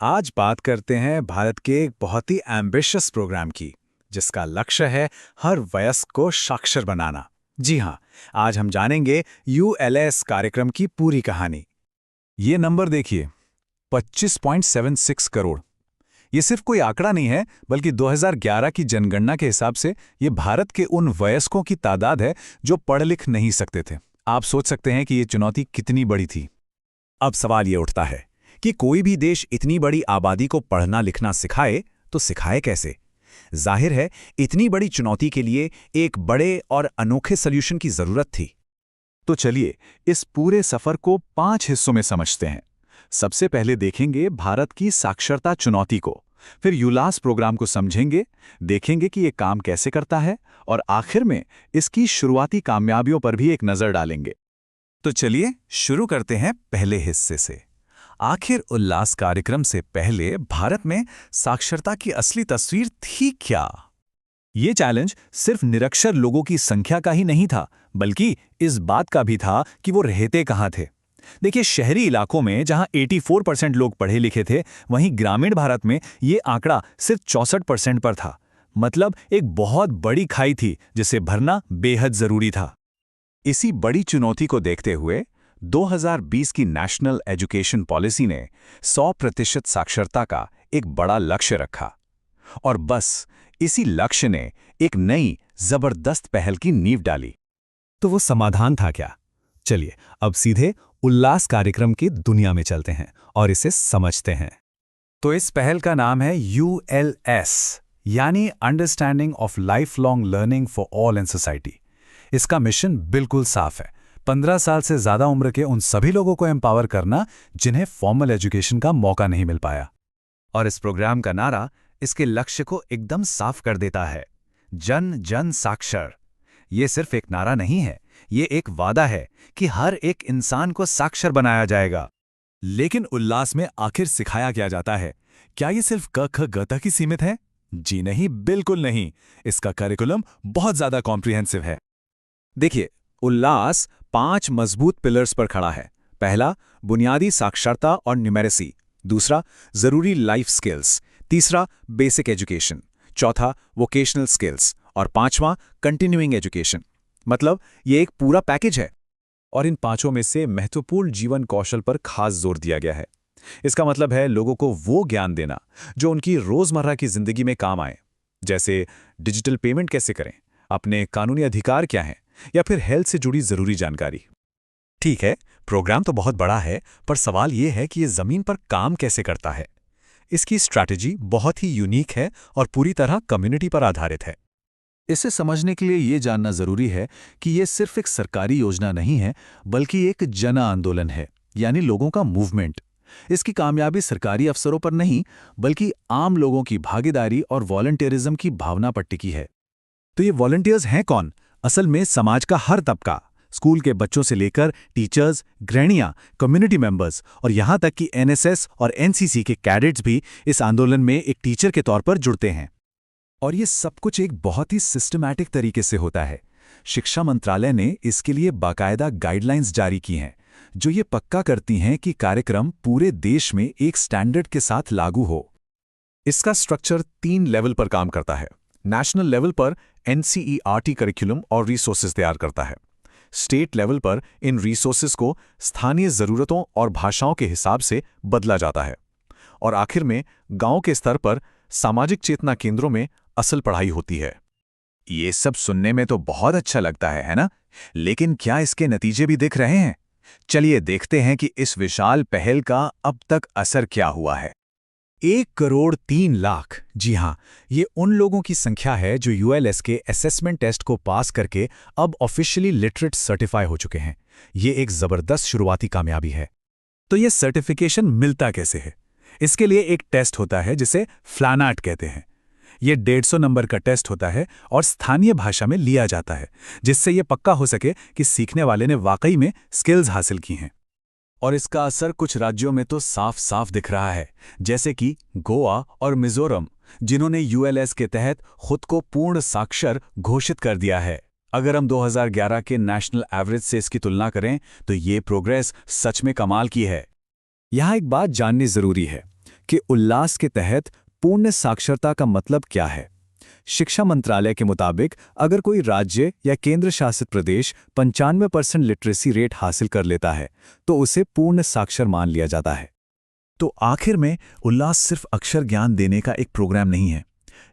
आज बात करते हैं भारत के एक बहुत ही एम्बिशियस प्रोग्राम की, जिसका लक्ष्य है हर वयस्क को साक्षर बनाना। जी हाँ, आज हम जानेंगे यूएलएस कार्यक्रम की पूरी कहानी। ये नंबर देखिए, 25.76 करोड़। ये सिर्फ कोई आंकड़ा नहीं है, बल्कि 2011 की जनगणना के हिसाब से ये भारत के उन वयस्कों की तादाद है जो पढ़ लिख नहीं सकते थे। आप सोच सकते हैं कि ये चुनौती कितनी बड़ी थी। अब सवाल ये उठता है कि कोई भी देश इतनी बड़ी आबादी को पढ़ना लिखना सिखाए तो सिखाए कैसे? जाहिर है, इतनी बड़ी चुनौती के लिए एक बड़े और अनोखे सॉल्यूशन की जरूरत थी। तो चलिए इस पूरे सफर को 5 हिस्सों में समझते हैं। सबसे पहले देखेंगे भारत की साक्षरता चुनौती को, फिर यूलास प्रोग्राम को समझेंगे, देखेंगे कि ये काम कैसे करता है, और आखिर में इसकी शुरुआती कामयाबियों पर भी एक नजर डालेंगे। तो चलिए शुरू करते हैं पहले हिस्से से। आखिर उल्लास कार्यक्रम से पहले भारत में साक्षरता की असली तस्वीर थी क्या? ये चैलेंज सिर्फ निरक्षर लोगों की संख्या का ही नहीं था, बल्कि इस बात का भी था कि वो रहते कहाँ थे। देखिए, शहरी इलाकों में जहां 84% लोग पढ़े लिखे थे, वहीं ग्रामीण भारत में ये आंकड़ा सिर्फ 64% पर था। मतलब एक बहुत बड़ी खाई थी जिसे भरना बेहद जरूरी था। इसी बड़ी चुनौती को देखते हुए 2020 की नेशनल एजुकेशन पॉलिसी ने 100% साक्षरता का एक बड़ा लक्ष्य रखा। और बस इसी लक्ष्य ने एक नई जबरदस्त पहल की नींव डाली। तो वो समाधान था क्या? चलिए अब सीधे उल्लास कार्यक्रम की दुनिया में चलते हैं और इसे समझते हैं। तो इस पहल का नाम है यूएलएस, यानी understanding of life long learning for all in society. इसका मिशन बिल्कुल साफ है, 15 साल से ज्यादा उम्र के उन सभी लोगों को एम्पावर करना जिन्हें फॉर्मल एजुकेशन का मौका नहीं मिल पाया। और इस प्रोग्राम का नारा इसके लक्ष्य को एकदम साफ कर देता है, जन जन साक्षर। ये सिर्फ एक नारा नहीं है, ये एक वादा है कि हर एक इंसान को साक्षर बनाया जाएगा। लेकिन उल्लास में आखिर सिखाया क्या जाता है? क्या ये सिर्फ क ख ग तक ही सीमित है? जी नहीं, बिल्कुल नहीं। इसका करिकुलम बहुत ज्यादा कॉम्प्रिहेंसिव है। देखिए, उल्लास 5 मजबूत पिलर्स पर खड़ा है। पहला, बुनियादी साक्षरता और न्यूमेरेसी। दूसरा, जरूरी लाइफ स्किल्स। तीसरा, बेसिक एजुकेशन। चौथा, वोकेशनल स्किल्स। और पांचवां, कंटिन्यूइंग एजुकेशन। मतलब ये एक पूरा पैकेज है। और इन पांचों में से महत्वपूर्ण जीवन कौशल पर खास जोर दिया गया है। इसका मतलब है लोगों को वो ज्ञान देना जो उनकी रोजमर्रा की जिंदगी में काम आए, जैसे डिजिटल पेमेंट कैसे करें, अपने कानूनी अधिकार क्या हैं, या फिर हेल्थ से जुड़ी जरूरी जानकारी। ठीक है, प्रोग्राम तो बहुत बड़ा है, पर सवाल यह है कि ये जमीन पर काम कैसे करता है। इसकी स्ट्रैटेजी बहुत ही यूनिक है और पूरी तरह कम्युनिटी पर आधारित है। इसे समझने के लिए ये जानना जरूरी है कि ये सिर्फ एक सरकारी योजना नहीं है, बल्कि एक जन आंदोलन है, यानी लोगों का मूवमेंट। इसकी कामयाबी सरकारी अफसरों पर नहीं, बल्कि आम लोगों की भागीदारी और वॉलंटियरिज्म की भावना पर टिकी है। तो ये वॉलंटियर्स हैं कौन? असल में समाज का हर तबका, स्कूल के बच्चों से लेकर टीचर्स, गृहिणियां, कम्युनिटी मेंबर्स और यहां तक कि एनएसएस और एनसीसी के कैडेट्स भी इस आंदोलन में एक टीचर के तौर पर जुड़ते हैं। और ये सब कुछ एक बहुत ही सिस्टमैटिक तरीके से होता है। शिक्षा मंत्रालय ने इसके लिए बाकायदा गाइडलाइंस जारी की हैं, जो ये पक्का करती हैं कि कार्यक्रम पूरे देश में एक स्टैंडर्ड के साथ लागू हो। इसका स्ट्रक्चर 3 लेवल पर काम करता है। नेशनल लेवल पर एनसीईआरटी करिकुलम और रिसोर्सेज तैयार करता है। स्टेट लेवल पर इन रिसोर्सेज को स्थानीय ज़रूरतों और भाषाओं के हिसाब से बदला जाता है। और आखिर में गांव के स्तर पर सामाजिक चेतना केंद्रों में असल पढ़ाई होती है। ये सब सुनने में तो बहुत अच्छा लगता है ना? लेकिन क्या इसके नतीजे भी दिख रहे हैं? चलिए देखते हैं कि इस विशाल पहल का अब तक असर क्या हुआ है। 1,03,00,000, जी हाँ, ये उन लोगों की संख्या है जो यूएलएस के असेसमेंट टेस्ट को पास करके अब ऑफिशियली लिटरेट सर्टिफाई हो चुके हैं। ये एक जबरदस्त शुरुआती कामयाबी है। तो ये सर्टिफिकेशन मिलता कैसे है? इसके लिए एक टेस्ट होता है जिसे फ्लानाट कहते हैं। ये 150 नंबर का टेस्ट होता है और स्थानीय भाषा में लिया जाता है, जिससे ये पक्का हो सके कि सीखने वाले ने वाकई में स्किल्स हासिल की हैं। और इसका असर कुछ राज्यों में तो साफ साफ दिख रहा है, जैसे कि गोवा और मिजोरम, जिन्होंने यूएलएस के तहत खुद को पूर्ण साक्षर घोषित कर दिया है। अगर हम 2011 के नेशनल एवरेज से इसकी तुलना करें तो ये प्रोग्रेस सच में कमाल की है। यहाँ एक बात जाननी जरूरी है कि उल्लास के तहत पूर्ण साक्षरता का मतलब क्या है। शिक्षा मंत्रालय के मुताबिक अगर कोई राज्य या केंद्र शासित प्रदेश 95% लिटरेसी रेट हासिल कर लेता है तो उसे पूर्ण साक्षर मान लिया जाता है। तो आखिर में उल्लास सिर्फ अक्षर ज्ञान देने का एक प्रोग्राम नहीं है,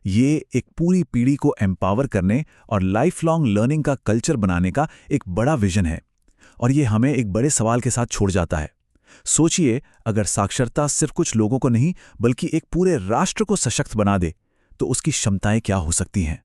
ये एक पूरी पीढ़ी को एम्पावर करने और लाइफ लॉन्ग लर्निंग का कल्चर बनाने का एक बड़ा विजन है। और ये हमें एक बड़े सवाल के साथ छोड़ जाता है। सोचिए, अगर साक्षरता सिर्फ कुछ लोगों को नहीं बल्कि एक पूरे राष्ट्र को सशक्त बना दे तो उसकी क्षमताएं क्या हो सकती हैं।